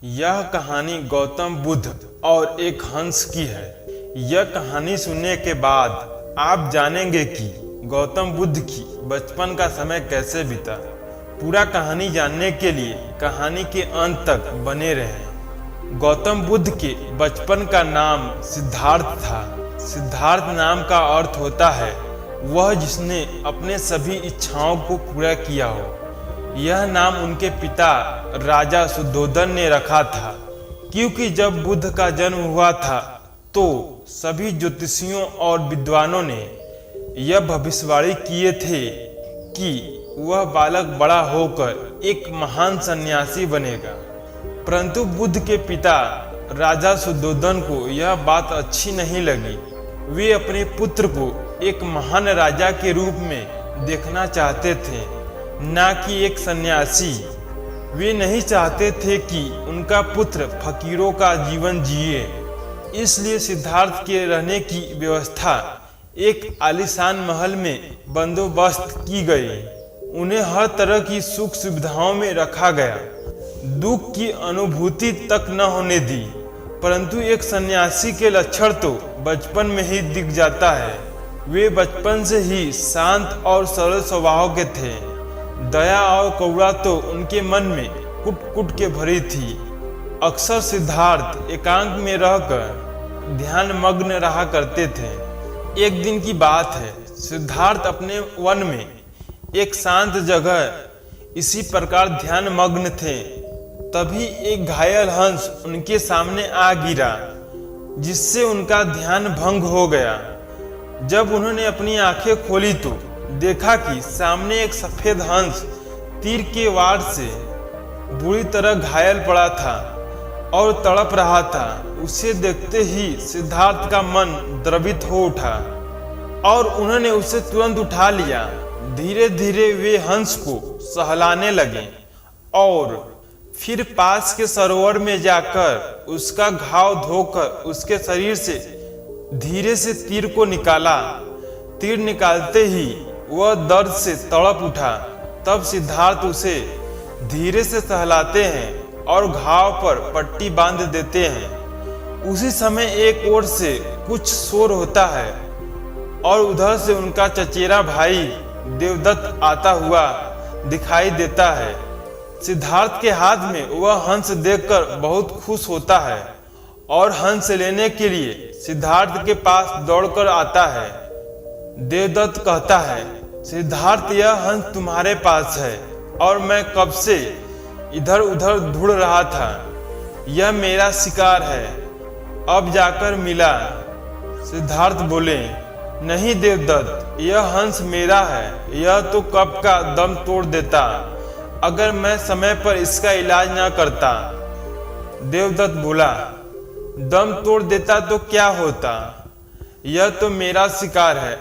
यह कहानी गौतम बुद्ध और एक हंस की है। यह कहानी सुनने के बाद आप जानेंगे कि गौतम बुद्ध की बचपन का समय कैसे बीता। पूरा कहानी जानने के लिए कहानी के अंत तक बने रहें। गौतम बुद्ध के बचपन का नाम सिद्धार्थ था। सिद्धार्थ नाम का अर्थ होता है वह जिसने अपने सभी इच्छाओं को पूरा किया हो। यह नाम उनके पिता राजा शुद्धोधन ने रखा था, क्योंकि जब बुद्ध का जन्म हुआ था तो सभी ज्योतिषियों और विद्वानों ने यह भविष्यवाणी किए थे कि वह बालक बड़ा होकर एक महान सन्यासी बनेगा। परंतु बुद्ध के पिता राजा शुद्धोधन को यह बात अच्छी नहीं लगी। वे अपने पुत्र को एक महान राजा के रूप में देखना चाहते थे, ना कि एक सन्यासी। वे नहीं चाहते थे कि उनका पुत्र फकीरों का जीवन जिए। इसलिए सिद्धार्थ के रहने की व्यवस्था एक आलीशान महल में बंदोबस्त की गई। उन्हें हर तरह की सुख सुविधाओं में रखा गया, दुख की अनुभूति तक न होने दी। परंतु एक सन्यासी के लक्षण तो बचपन में ही दिख जाता है। वे बचपन से ही शांत और सरल स्वभाव के थे। दया और करुणा तो उनके मन में कुट कुट के भरी थी। अक्सर सिद्धार्थ एकांत में रहकर ध्यान मग्न रहा करते थे। एक दिन की बात है, सिद्धार्थ अपने वन में एक शांत जगह इसी प्रकार ध्यान मग्न थे। तभी एक घायल हंस उनके सामने आ गिरा, जिससे उनका ध्यान भंग हो गया। जब उन्होंने अपनी आंखें खोली तो देखा कि सामने एक सफेद हंस तीर के वार से बुरी तरह घायल पड़ा था और तड़प रहा था। उसे देखते ही सिद्धार्थ का मन द्रवित हो उठा और उन्होंने उसे तुरंत उठा लिया। धीरे धीरे वे हंस को सहलाने लगे और फिर पास के सरोवर में जाकर उसका घाव धोकर उसके शरीर से धीरे से तीर को निकाला। तीर निकालते ही वह दर्द से तड़प उठा। तब सिद्धार्थ उसे धीरे से सहलाते हैं और घाव पर पट्टी बांध देते हैं। उसी समय एक ओर से कुछ शोर होता है और उधर से उनका चचेरा भाई देवदत्त आता हुआ दिखाई देता है। सिद्धार्थ के हाथ में वह हंस देखकर बहुत खुश होता है और हंस लेने के लिए सिद्धार्थ के पास दौड़कर आता है। देवदत्त कहता है, सिद्धार्थ यह हंस तुम्हारे पास है और मैं कब से इधर उधर ढूंढ रहा था। यह मेरा शिकार है, अब जाकर मिला। सिद्धार्थ बोले, नहीं देवदत्त, यह हंस मेरा है। यह तो कब का दम तोड़ देता अगर मैं समय पर इसका इलाज न करता। देवदत्त बोला, दम तोड़ देता तो क्या होता? यह तो मेरा शिकार है,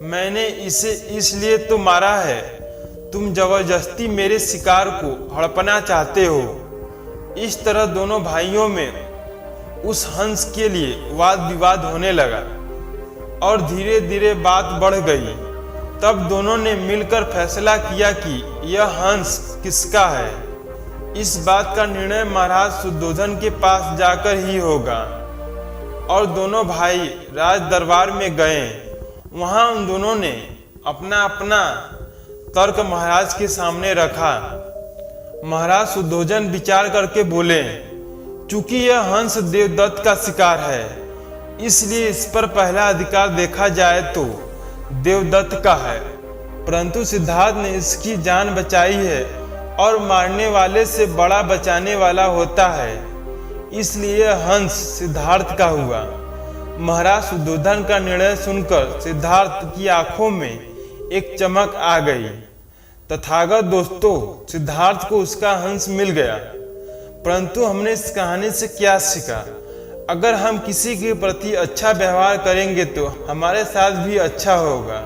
मैंने इसे इसलिए तो मारा है। तुम जबरदस्ती मेरे शिकार को हड़पना चाहते हो। इस तरह दोनों भाइयों में उस हंस के लिए वाद विवाद होने लगा और धीरे धीरे बात बढ़ गई। तब दोनों ने मिलकर फैसला किया कि यह हंस किसका है। इस बात का निर्णय महाराज शुद्धोधन के पास जाकर ही होगा। और दोनों भाई राज दरबार में गए। वहां उन दोनों ने अपना अपना तर्क महाराज के सामने रखा। महाराज शुद्धोधन विचार करके बोले, चूंकि यह हंस देवदत्त का शिकार है, इसलिए इस पर पहला अधिकार देखा जाए तो देवदत्त का है। परंतु सिद्धार्थ ने इसकी जान बचाई है और मारने वाले से बड़ा बचाने वाला होता है, इसलिए हंस सिद्धार्थ का हुआ। महाराज शुद्धोधन का निर्णय सुनकर सिद्धार्थ की आंखों में एक चमक आ गई। तथागत दोस्तों, सिद्धार्थ को उसका हंस मिल गया। परंतु हमने इस कहानी से क्या सीखा? अगर हम किसी के प्रति अच्छा व्यवहार करेंगे तो हमारे साथ भी अच्छा होगा।